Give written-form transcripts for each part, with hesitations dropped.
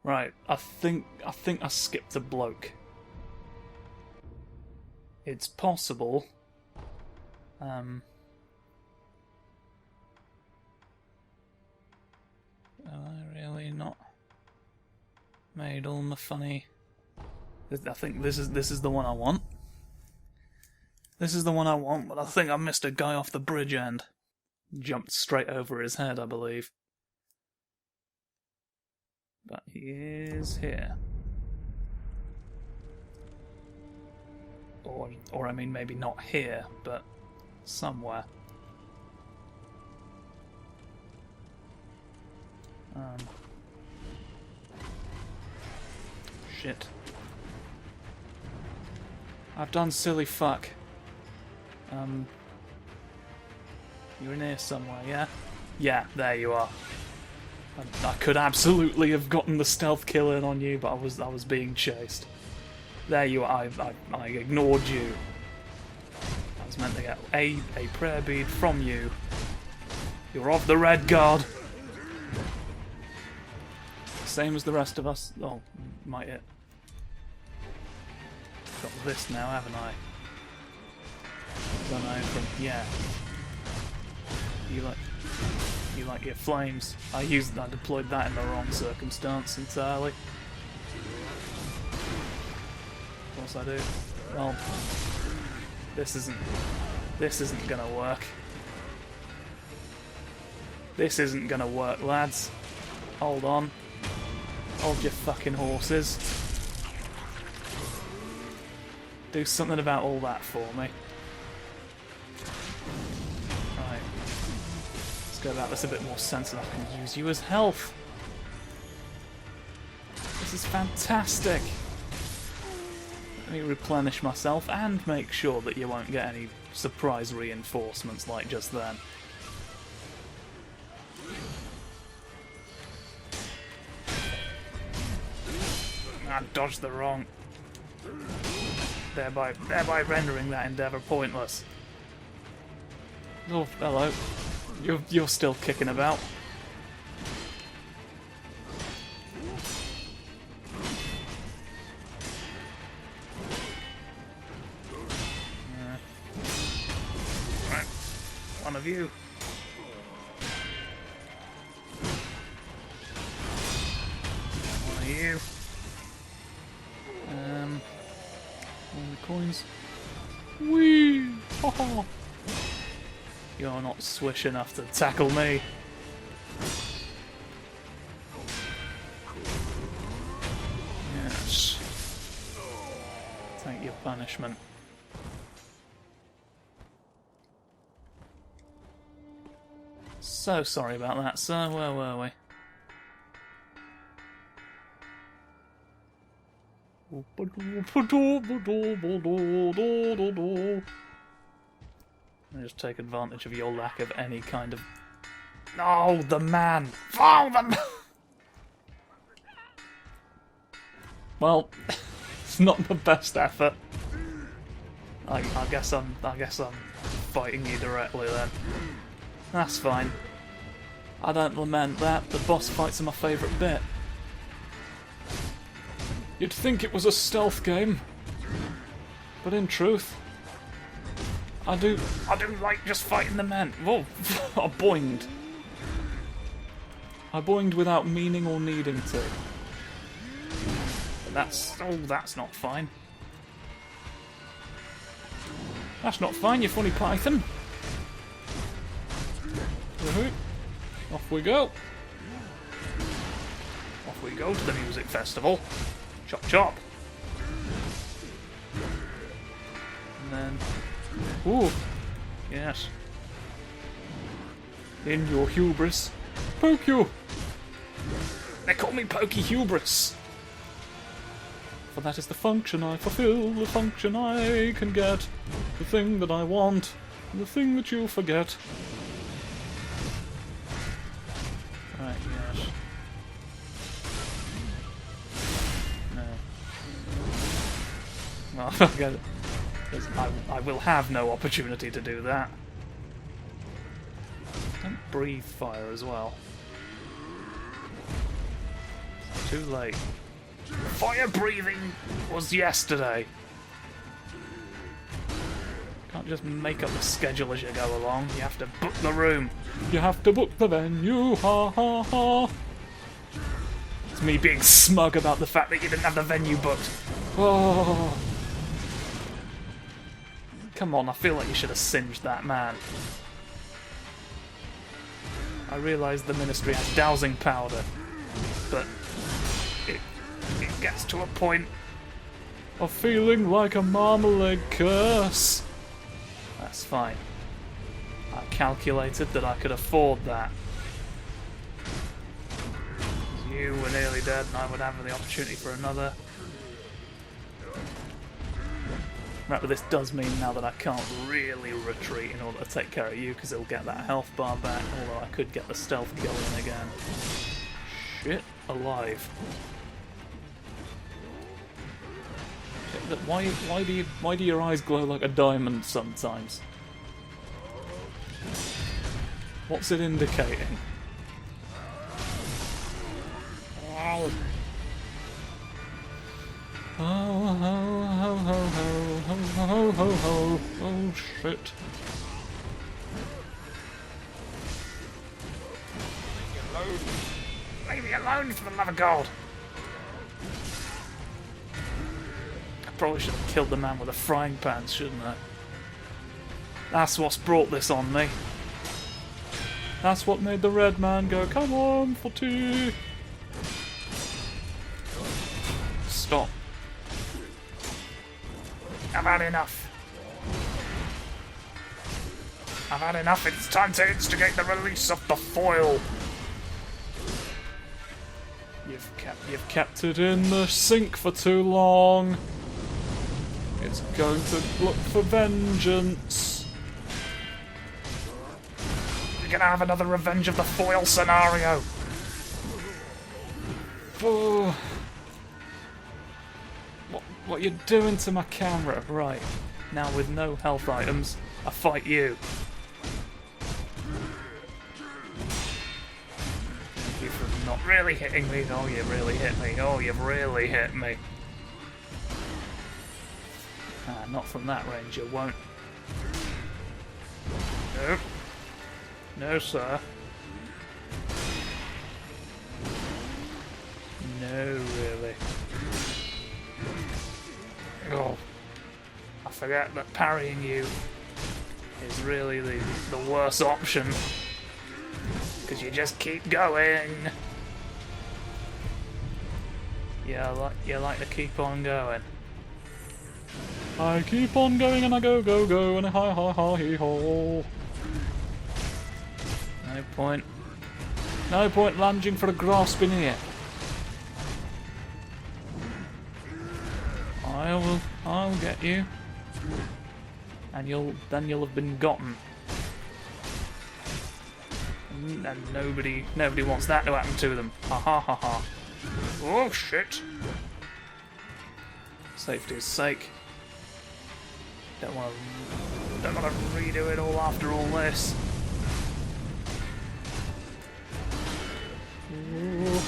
Right, I think I skipped a bloke. It's possible. Have I really not made all my funny? I think this is the one I want. This is the one I want, but I think I missed a guy off the bridge end. Jumped straight over his head, I believe. But he is here. Or I mean, maybe not here, but somewhere. Shit. I've done silly fuck. You're in here somewhere, yeah? Yeah, there you are. I could absolutely have gotten the stealth kill in on you, but I was being chased. There you are. I ignored you. I was meant to get a prayer bead from you. You're of the Red Guard. Same as the rest of us. Oh, might it? Got this now, haven't I? Don't know. Yeah. You like your flames. I deployed that in the wrong circumstance entirely. Of course I do. Well, this isn't gonna work. This isn't gonna work, lads. Hold on. Hold your fucking horses. Do something about all that for me. Right. Let's go about this a bit more sensible. I can use you as health. This is fantastic. Let me replenish myself and make sure that you won't get any surprise reinforcements like just then. I dodged the wrong. Thereby rendering that endeavour pointless. Oh, hello. You're still kicking about. Right, one of you. One of you. All the coins. Whee! Oh. You're not swish enough to tackle me. Yes. Take your punishment. So sorry about that, sir. Where were we? I just take advantage of your lack of any kind of... Oh, the man! Oh, the man! Well, it's not the best effort. I guess I'm fighting you directly then. That's fine. I don't lament that. The boss fights are my favourite bit. You'd think it was a stealth game, but in truth, I do like just fighting the men. Whoa! I boinged. I boinged without meaning or needing to. But that's not fine. That's not fine, you funny python. Off we go. Off we go to the music festival. Chop chop. And then... Ooh. Yes. In your hubris. Poke you! They call me Pokey Hubris. For that is the function I fulfill, the function I can get, the thing that I want, the thing that you forget. Right, yes. Well, I will have no opportunity to do that. Don't breathe fire as well. Too late. Fire breathing was yesterday. Can't just make up the schedule as you go along. You have to book the room. You have to book the venue. Ha ha ha. It's me being smug about the fact that you didn't have the venue booked. Oh. Come on, I feel like you should have singed that man. I realise the Ministry has dowsing powder, but it gets to a point of feeling like a marmalade curse. That's fine. I calculated that I could afford that. You were nearly dead and I would have the opportunity for another. Right, but this does mean now that I can't really retreat in order to take care of you, because it'll get that health bar back, although I could get the stealth kill in again. Shit alive. Why do your eyes glow like a diamond sometimes? What's it indicating? Oh. Oh, ho, ho, ho, ho, ho, ho, ho, ho. Oh, shit. Leave me alone, for the love of God! I probably should have killed the man with the frying pan, shouldn't I? That's what's brought this on me. That's what made the red man go, come on, for tea! Stop. I've had enough. I've had enough. It's time to instigate the release of the foil. You've kept it in the sink for too long. It's going to look for vengeance. You're gonna have another Revenge of the Foil scenario. Oh. What you're doing to my camera, right? Now with no health items, I fight you. Thank you for not really hitting me. Oh, you really hit me. Oh, you've really hit me. Ah, not from that range, you won't. Nope. No, sir. No, really. Oh, I forget that parrying you is really the worst option, because you just keep going. Yeah, you like to keep on going. I keep on going and I go, go, go, and I hi, hi, hi, hee, ho. No point. No point lunging for a grasp in here. I'll get you, and then you'll have been gotten, and nobody wants that to happen to them. Ha ha ha ha. Oh shit! Safety's sake. Don't want to redo it all after all this. Ooh.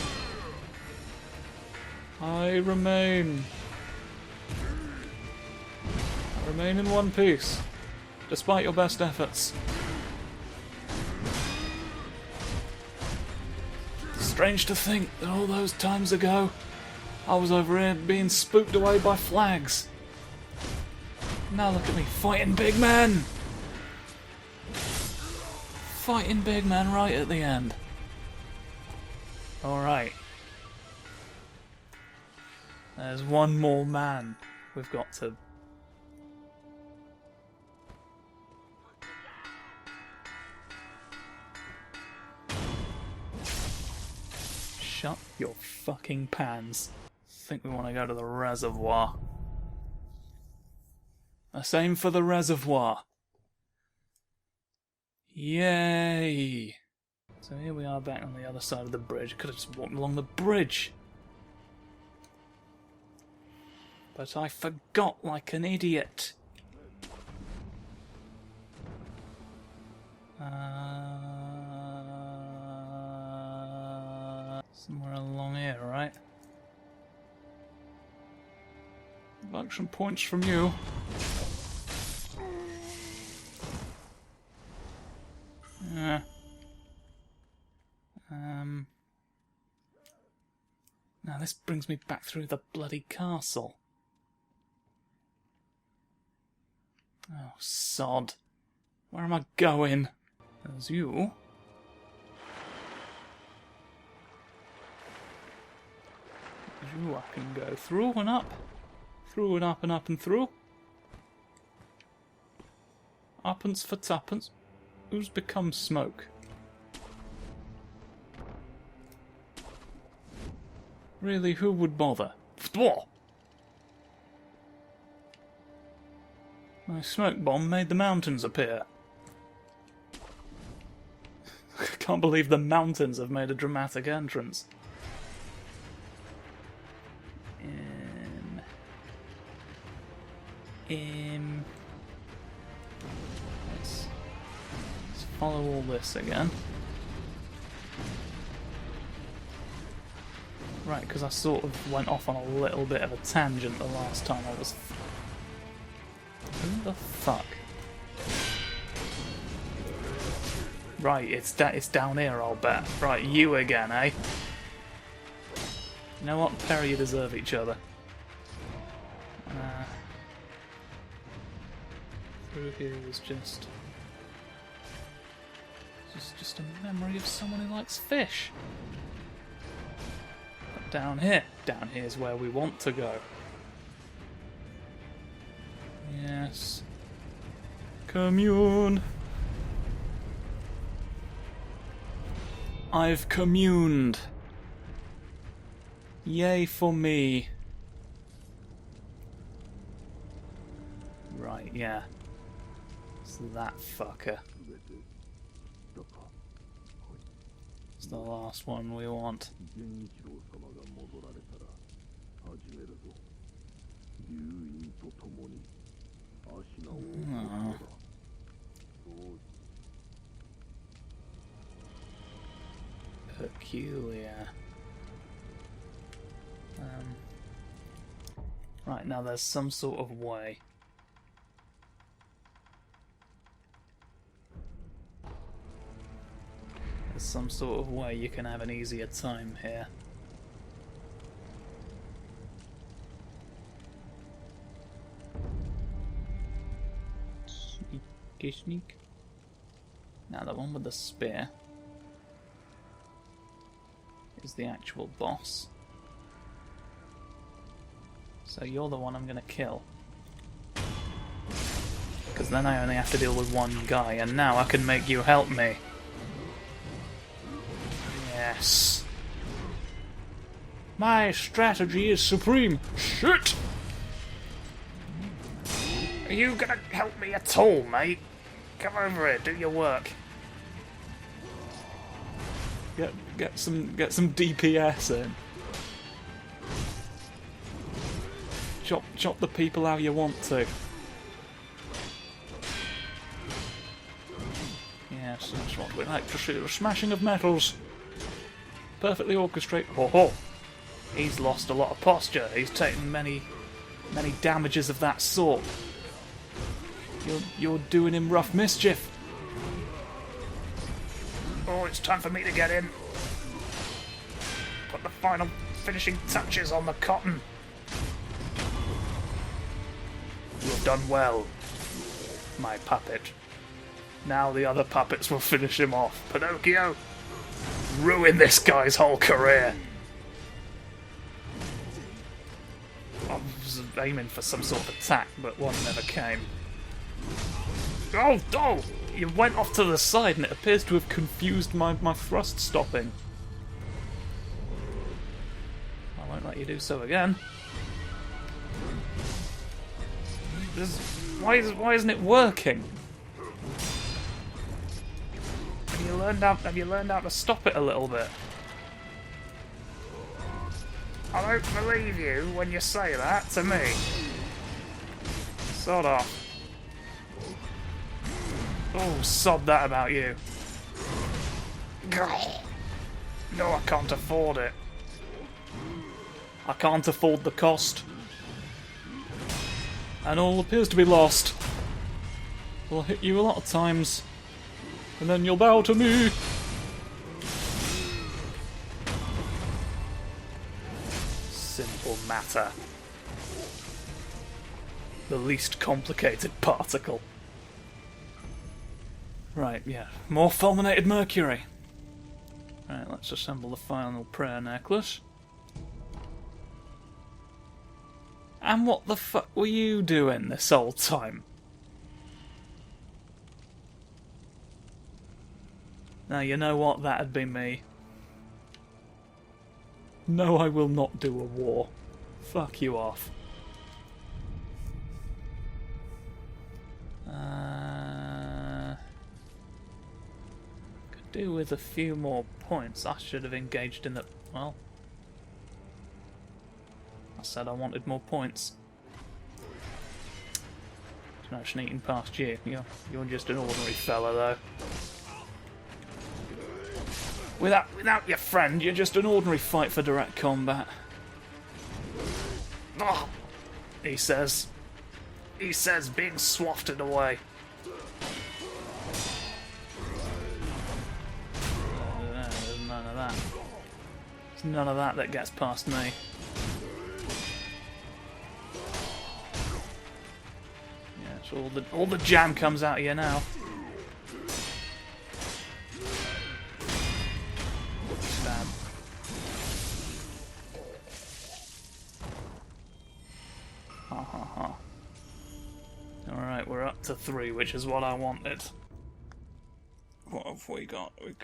I remain in one piece, despite your best efforts. Strange to think that all those times ago, I was over here being spooked away by flags. Now look at me, fighting big men! Fighting big men right at the end. Alright. There's one more man we've got to... Shut your fucking pans. Think we want to go to the reservoir. Let's aim for the reservoir. Yay! So here we are back on the other side of the bridge. Could have just walked along the bridge. But I forgot like an idiot. Somewhere along here, right? I'd like some points from you. Yeah. Now this brings me back through the bloody castle. Oh, sod. Where am I going? There's you. There's you I can go through and up. Through and up and up and through. Uppence for tuppence. Who's become smoke? Really, who would bother? My smoke bomb made the mountains appear. I can't believe the mountains have made a dramatic entrance. Let's follow all this again. Right, because I sort of went off on a little bit of a tangent the last time I was... Who the fuck? Right, it's down here, I'll bet. Right, you again, eh? You know what? Perry, you deserve each other. Through here is just a memory of someone who likes fish. But down here's where we want to go. Yes. Commune. I've communed. Yay for me. Right, yeah. It's that fucker. It's the last one we want. Oh. Peculiar. Right, now there's some sort of way. There's some sort of way you can have an easier time here. Sneaky sneak. Now the one with the spear is the actual boss. So you're the one I'm gonna kill. Because then I only have to deal with one guy, and now I can make you help me. Yes. My strategy is supreme. Shit! Are you gonna help me at all, mate? Come over here, do your work. Get some DPS in. Chop the people how you want to. Yes, that's what we like to see. The smashing of metals. Perfectly orchestrated. Ho ho! He's lost a lot of posture. He's taken many damages of that sort. You're doing him rough mischief. Oh, it's time for me to get in. Put the final finishing touches on the cotton. You have done well, my puppet. Now the other puppets will finish him off. Pinocchio, ruin this guy's whole career. I was aiming for some sort of attack, but one never came. Oh, oh! You went off to the side and it appears to have confused my thrust stopping. I won't let you do so again. Why isn't it working? Have you learned how to stop it a little bit? I don't believe you when you say that to me. Sod off. Oh, sod that about you. No, I can't afford it. I can't afford the cost. And all appears to be lost. I'll hit you a lot of times. And then you'll bow to me. Simple matter. The least complicated particle. Right, yeah. More fulminated mercury. Right, let's assemble the final prayer necklace. And what the fuck were you doing this whole time? Now, you know what? That'd be me. No, I will not do a war. Fuck you off. Could do with a few more points. I should have engaged in the... Well... I said I wanted more points. It's not sneaking past you. You're just an ordinary fella, though. Without your friend, you're just an ordinary fight for direct combat. Oh, he says, being swafted away. There's none of that. There's none of that gets past me. Yeah, so all the jam comes out of you now. Stab. Ha ha ha. Alright, we're up to 3, which is what I wanted. What have we got? We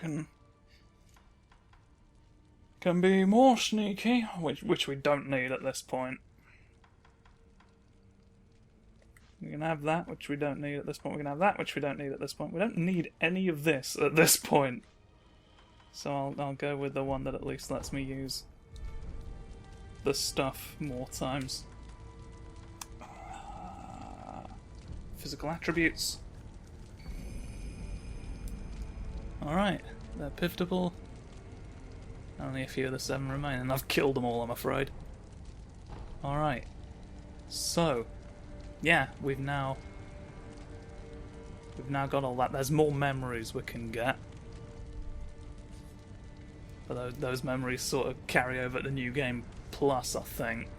can be more sneaky, which we don't need at this point. We can have that, which we don't need at this point. We can have that, which we don't need at this point. We don't need any of this at this point. So I'll go with the one that at least lets me use the stuff more times. Physical attributes. Alright, they're pivotal. Only a few of the 7 remain, and I've killed them all, I'm afraid. Alright. So, yeah, we've now got all that. There's more memories we can get. But those memories sort of carry over to the new game plus, I think.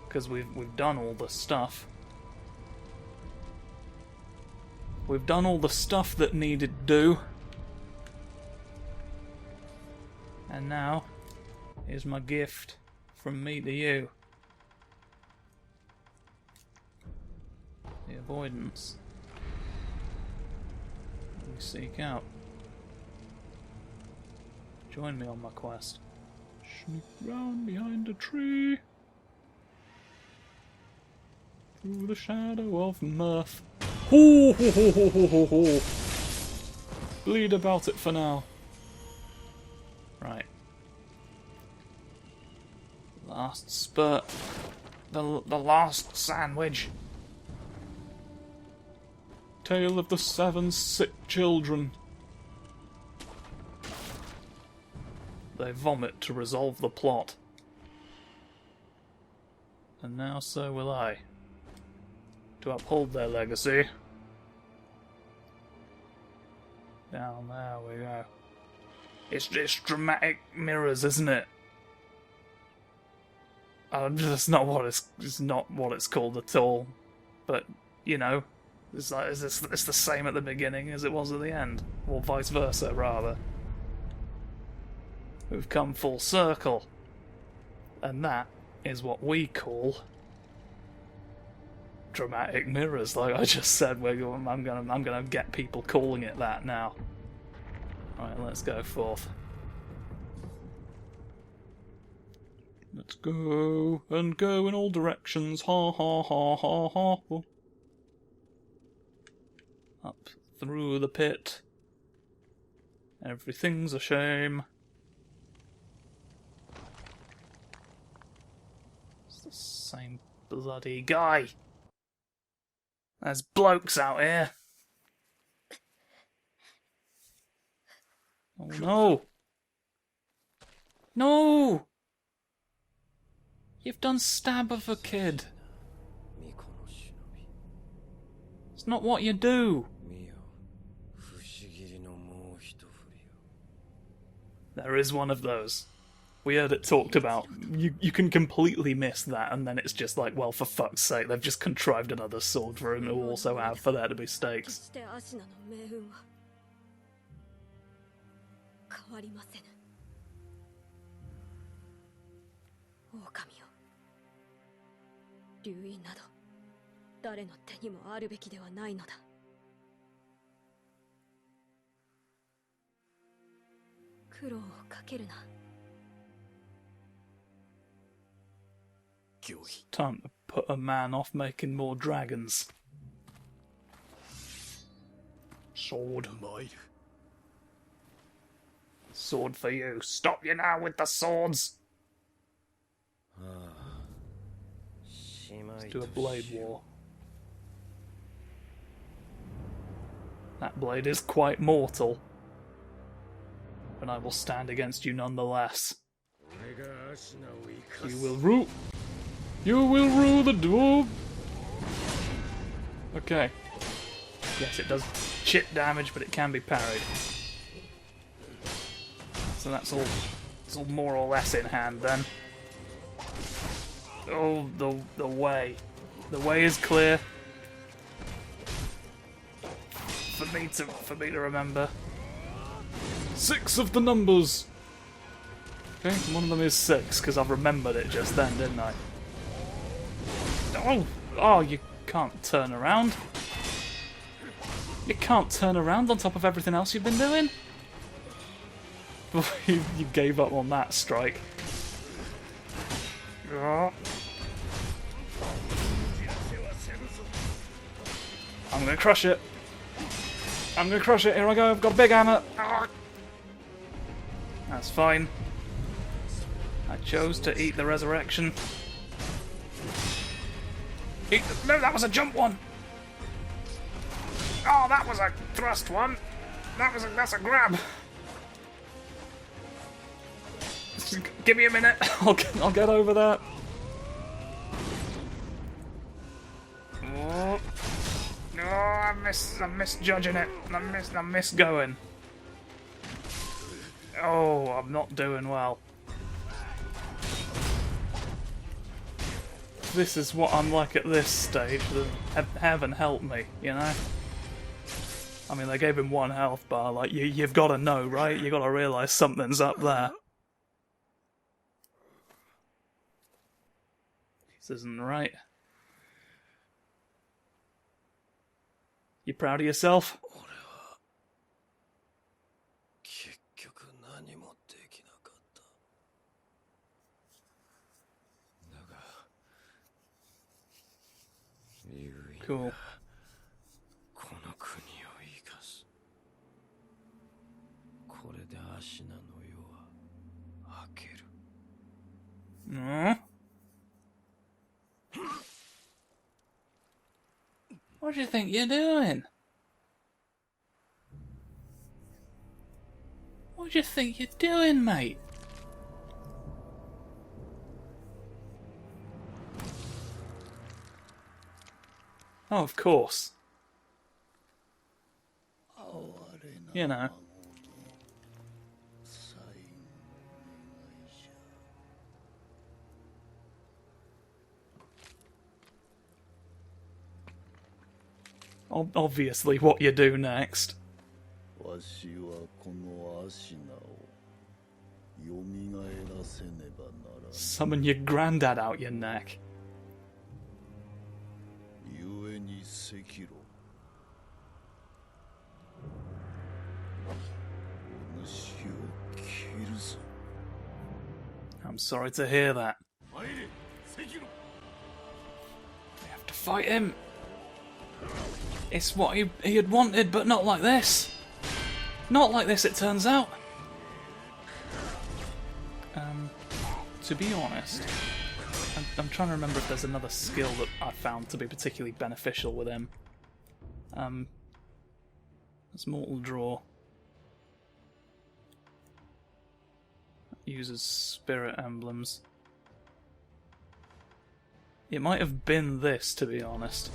Because we've done all the stuff. We've done all the stuff that needed do. And now, here's my gift from me to you. The avoidance we seek out. Join me on my quest. Sneak round behind a tree. Through the shadow of mirth. Ho ho ho ho ho ho ho. Bleed about it for now. Right. Last spurt. The last sandwich. Tale of the 7 sick children. They vomit to resolve the plot. And now so will I. To uphold their legacy. Down there we go. It's just dramatic mirrors, isn't it? That's not what it's not what it's called at all. But you know, it's the same at the beginning as it was at the end, or vice versa, rather. We've come full circle, and that is what we call dramatic mirrors. Like I just said, I'm gonna get people calling it that now. Alright, let's go forth. Let's go and go in all directions. Ha ha ha ha ha. Up through the pit. Everything's a shame. It's the same bloody guy. There's blokes out here. Oh no! No! You've done stab of a kid. It's not what you do. There is one of those. We heard it talked about. You can completely miss that, and then it's just like, well, for fuck's sake, they've just contrived another sword for him to also have for there to be stakes. It's time to put a man off making more dragons. Sword. Sword for you. Stop you now with the swords! Let's do a blade war. That blade is quite mortal, but I will stand against you nonetheless. You will rule. You will rule the duel. Okay. Yes, it does chip damage, but it can be parried. So that's all. It's all more or less in hand then. Oh, the way. The way is clear. For me to remember. 6 of the numbers. Okay, one of them is 6 because I've remembered it just then, didn't I? Oh, you can't turn around. You can't turn around on top of everything else you've been doing. You gave up on that strike. I'm gonna crush it. I'm gonna crush it. Here I go. I've got a big hammer. That's fine. I chose to eat the resurrection. No, that was a jump one. Oh, that was a thrust one. That's a grab. Give me a minute. I'll get over that. Oh. No, I'm misjudging it. I miss going. Oh, I'm not doing well. This is what I'm like at this stage. Heaven help me, you know? I mean, they gave him 1 health bar. Like, you've got to know, right? You've got to realise something's up there. This isn't right. You proud of yourself? Cool. What do you think you're doing? What do you think you're doing, mate? Oh, of course. You know. Obviously, what you do next. Summon your granddad out your neck. Sekiro. I'm sorry to hear that. We have to fight him. It's what he had wanted, but not like this. Not like this, it turns out. To be honest, I'm trying to remember if there's another skill that I found to be particularly beneficial with him. That's Mortal Draw. Uses spirit emblems. It might have been this, to be honest.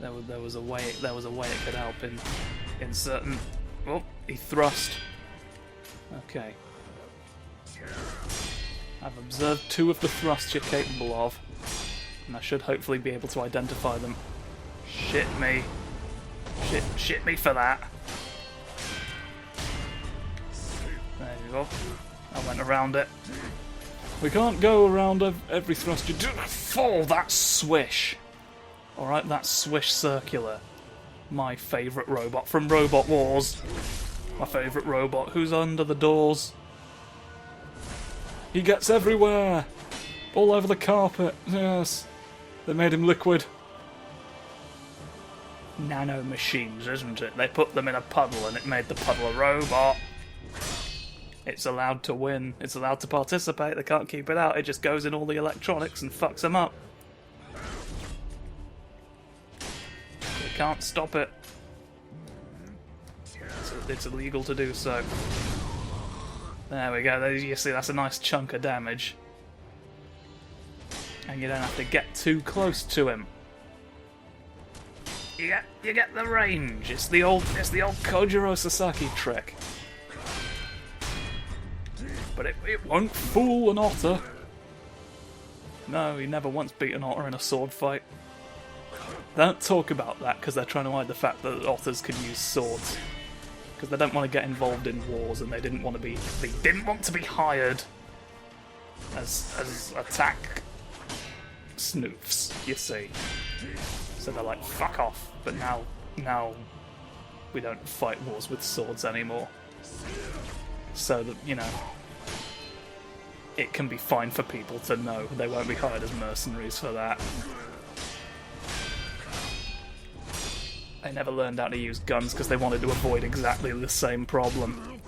There was a way it could help in certain. Oh, he thrust. Okay. I've observed 2 of the thrusts you're capable of, and I should hopefully be able to identify them. Shit me. Shit me for that. There you go. I went around it. We can't go around every thrust you do. Fall, that swish. Alright, that swish circular. My favourite robot from Robot Wars. My favourite robot. Who's under the doors? He gets everywhere! All over the carpet. Yes. They made him liquid. Nano machines, isn't it? They put them in a puddle and it made the puddle a robot. It's allowed to win. It's allowed to participate. They can't keep it out. It just goes in all the electronics and fucks them up. They can't stop it. It's illegal to do so. There we go. You see, that's a nice chunk of damage. And you don't have to get too close to him. You get the range. It's the old Kojiro Sasaki trick. But it won't fool an otter. No, he never once beat an otter in a sword fight. They don't talk about that because they're trying to hide the fact that otters can use swords. Because they don't want to get involved in wars, and they didn't want to be hired as attack snoofs. You see, so they're like, fuck off. But now we don't fight wars with swords anymore. So that, you know, it can be fine for people to know they won't be hired as mercenaries for that. They never learned how to use guns because they wanted to avoid exactly the same problem.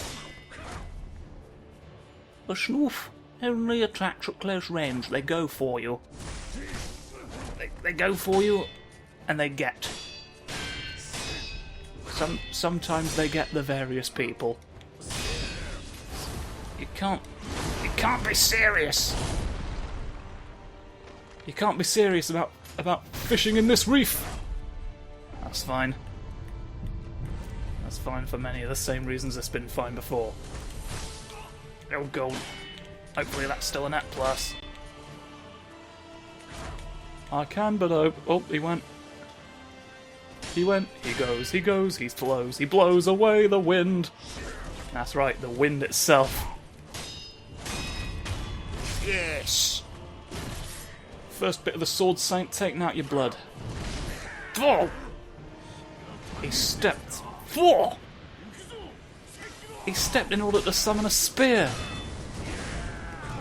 A snoof only attacks at close range. They go for you. They go for you, and they get. Sometimes they get the various people. You can't be serious. You can't be serious about fishing in this reef. That's fine. That's fine for many of the same reasons it's been fine before. Oh, gold. Hopefully that's still a net plus. I can, but oh, he went. He went. He goes. He goes. He flows. He blows away the wind. That's right, the wind itself. Yes. First bit of the sword saint taking out your blood. Oh! He stepped. Whoa! He stepped in order to summon a spear.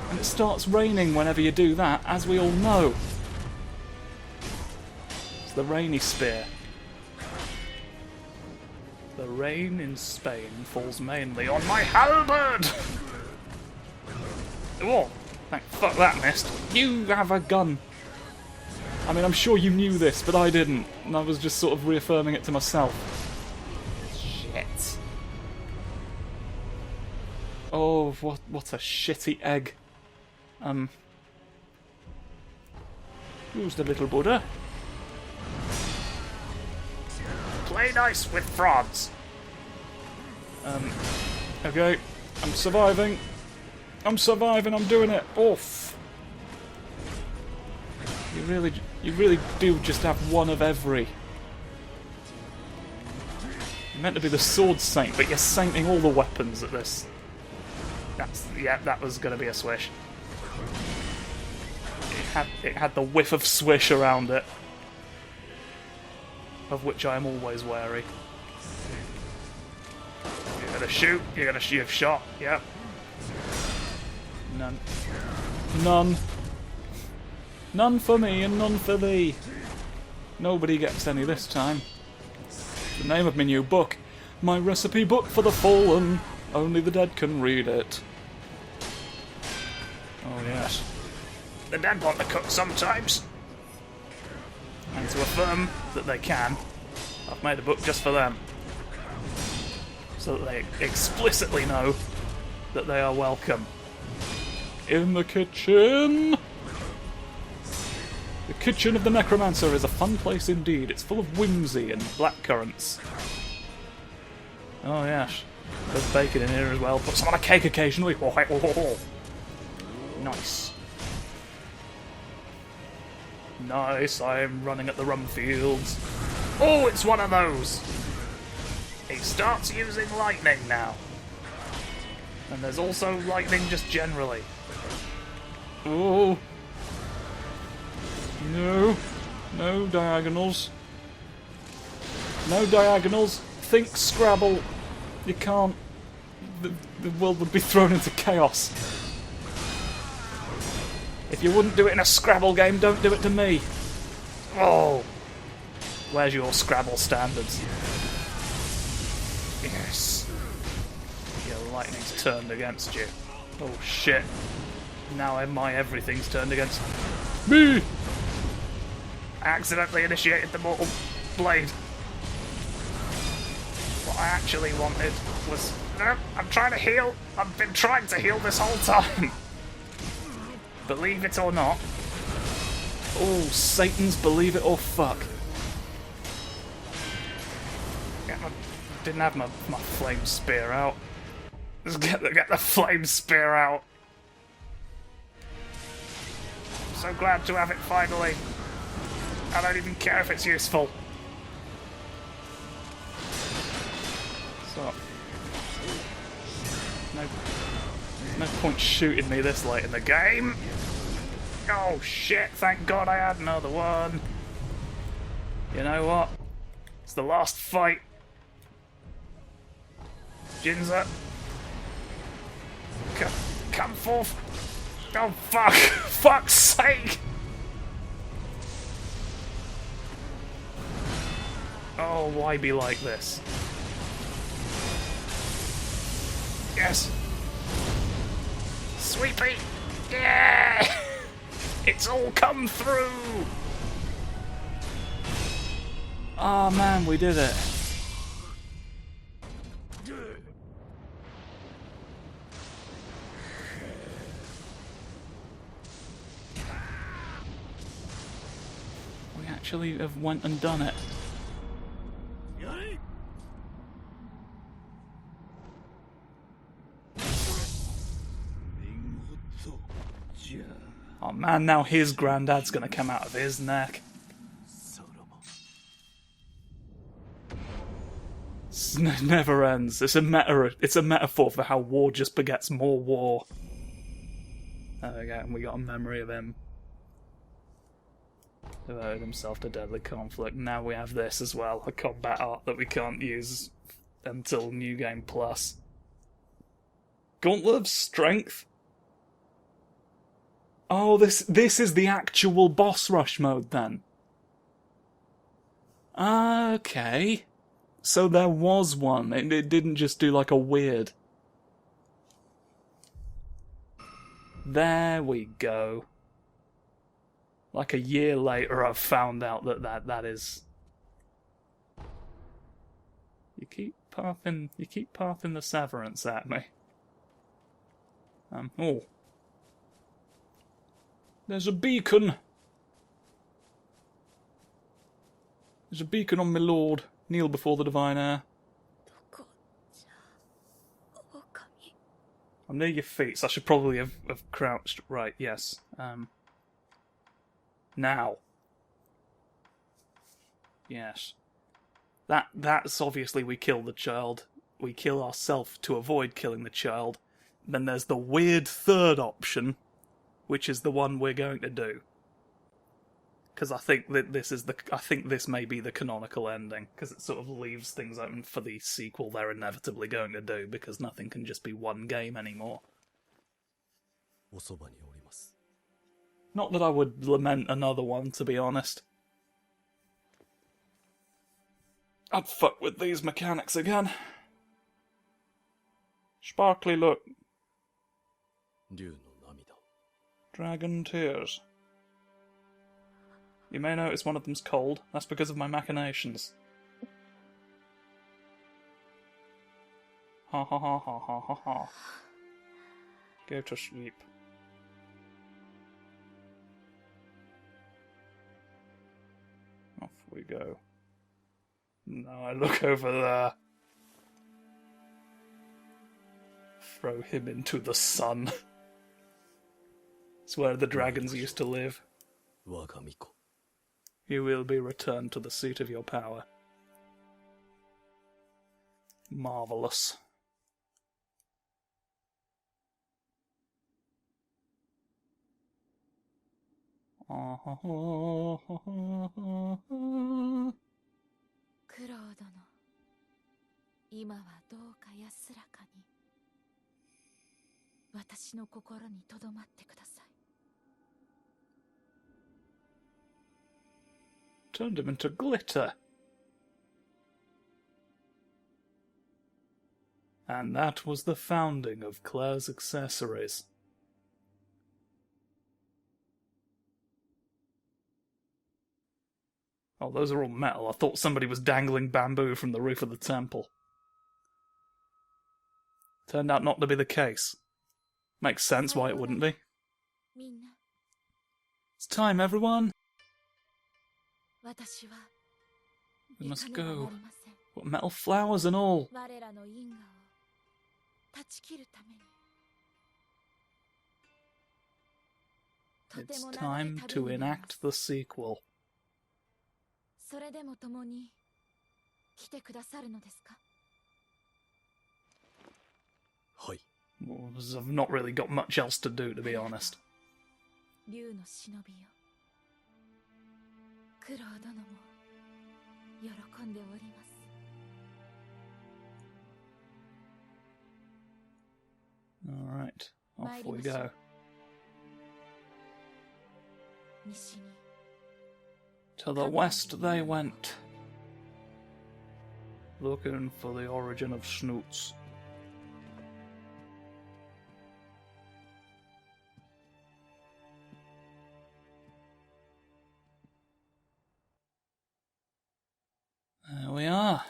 And it starts raining whenever you do that, as we all know. It's the rainy spear. The rain in Spain falls mainly on my halberd! Whoa! Thank fuck that missed. You have a gun. I mean, I'm sure you knew this, but I didn't. And I was just sort of reaffirming it to myself. Shit. Oh, what a shitty egg. Who's the little Buddha? Play nice with frogs. Okay. I'm surviving. I'm surviving, I'm doing it. Oof. You really do just have one of every. You're meant to be the sword saint, but you're sainting all the weapons at this. That was gonna be a swish. It had the whiff of swish around it. Of which I am always wary. You're gonna shoot, you've shot, yep. None. None. None for me and none for thee. Nobody gets any this time. The name of my new book. My recipe book for the fallen. Only the dead can read it. Oh yes. The dead want to cook sometimes. And to affirm that they can, I've made a book just for them. So that they explicitly know that they are welcome. In the kitchen! The kitchen of the necromancer is a fun place indeed. It's full of whimsy and blackcurrants. Oh yes, there's bacon in here as well. Put some on a cake occasionally. Nice. Nice, I'm running at the rum fields. Oh, it's one of those! He starts using lightning now. And there's also lightning just generally. Oh! No. No diagonals. No diagonals. Think Scrabble. You can't. The world would be thrown into chaos. If you wouldn't do it in a Scrabble game, don't do it to me. Oh! Where's your Scrabble standards? Yes. Your lightning's turned against you. Oh shit. Now my everything's turned against me! I accidentally initiated the Mortal Blade. What I actually wanted was... No, I'm trying to heal. I've been trying to heal this whole time. Believe it or not. Oh, Satan's believe it or fuck. Didn't have my flame spear out. Let's get the flame spear out. I'm so glad to have it finally. I don't even care if it's useful. So, no point shooting me this late in the game. Oh shit, thank God I had another one. You know what? It's the last fight. Jinza. Come forth. Oh fuck. Fuck's sake. Oh, why be like this? Yes. Sweepy. Yeah. It's all come through. Oh man, we did it. We actually have went and done it. Oh man, now his granddad's gonna come out of his neck. It never ends. It's a metaphor for how war just begets more war. There we go, and we got a memory of him. Devoted himself to deadly conflict. Now we have this as well, a combat art that we can't use until New Game Plus. Gauntlet of Strength? Oh, this is the actual boss rush mode then. Okay. So there was one. It didn't just do like a weird. There we go. Like a year later, I've found out that is. You keep pathing the severance at me. Oh. There's a beacon. There's a beacon on my lord. Kneel before the divine air. I'm near your feet, so I should probably have crouched. Right, yes. Now. Yes. That's obviously we kill the child. We kill ourselves to avoid killing the child. Then there's the weird third option, which is the one we're going to do. Because I think that this may be the canonical ending, because it sort of leaves things open for the sequel they're inevitably going to do, because nothing can just be one game anymore. Not that I would lament another one, to be honest. I'd fuck with these mechanics again. Sparkly look. Dragon tears. You may notice one of them's cold. That's because of my machinations. Ha ha ha ha ha ha ha. Go to sleep. go. Now I look over there. Throw him into the sun. It's where the dragons used to live. 我が巫女 You will be returned to the seat of your power. Marvelous. Turned him into glitter. And that was the founding of Claire's Accessories. Oh, those are all metal. I thought somebody was dangling bamboo from the roof of the temple. Turned out not to be the case. Makes sense why it wouldn't be. It's time, everyone! We must go. What, metal flowers and all? It's time to enact the sequel. それでも共に来てくださるのですか? はい Well, I've not really got much else to do, to be honest. 竜の忍びよ。九郎殿も喜んでおります。Alright, off we go. 西に To the west they went, looking for the origin of snoots. There we are.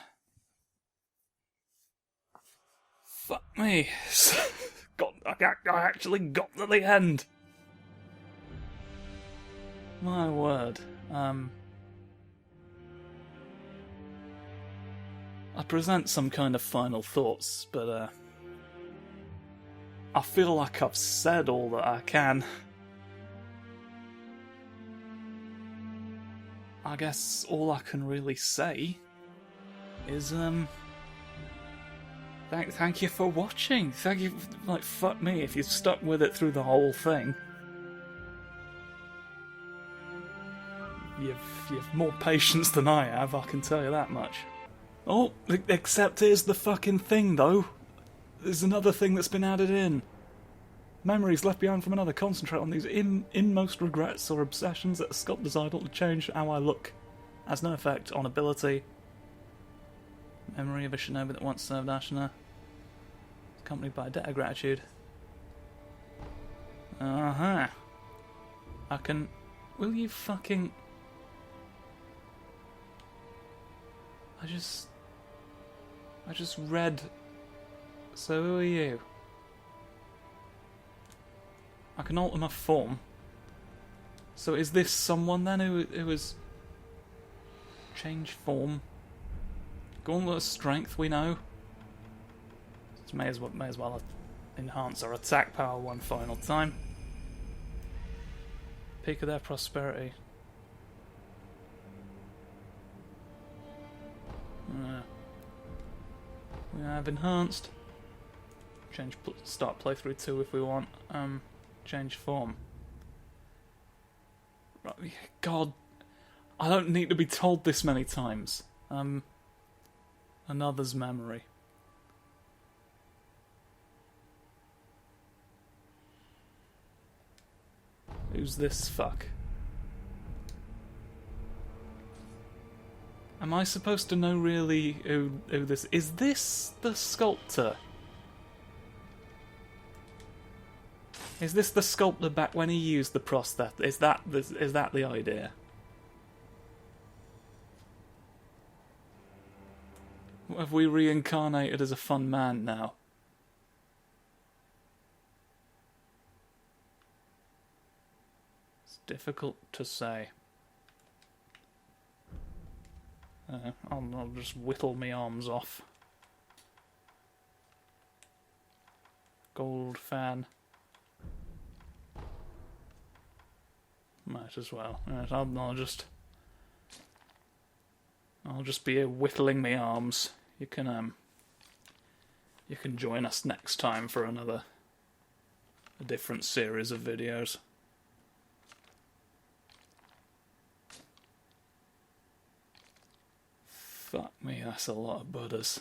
Fuck me. I actually got to the end. My word. I present some kind of final thoughts, but I feel like I've said all that I can. I guess all I can really say is thank you for watching. Thank you, like, fuck me if you've stuck with it through the whole thing. You've more patience than I have, I can tell you that much. Oh, except here's the fucking thing, though. There's another thing that's been added in. Memories left behind from another. Concentrate on these inmost regrets or obsessions that sculptors idle to change how I look. Has no effect on ability. Memory of a shinobi that once served Ashina. Accompanied by a debt of gratitude. Uh-huh. I can... Will you fucking... I just read. So who are you? I can alter my form. So is this someone then who is change form? Gauntlet of strength, we know. So may as well enhance our attack power one final time. Peak of their prosperity. We have enhanced. Start playthrough 2 if we want. Change form. Right, God, I don't need to be told this many times. Another's memory. Who's this fuck? Am I supposed to know really who this is? This the sculptor? Is this the sculptor back when he used the prosthetic? Is that the idea? Have we reincarnated as a fun man now? It's difficult to say. I'll just whittle my arms off. Gold fan. Might as well. Right, I'll just be here whittling my arms. You can join us next time for a different series of videos. Fuck me, that's a lot of butters.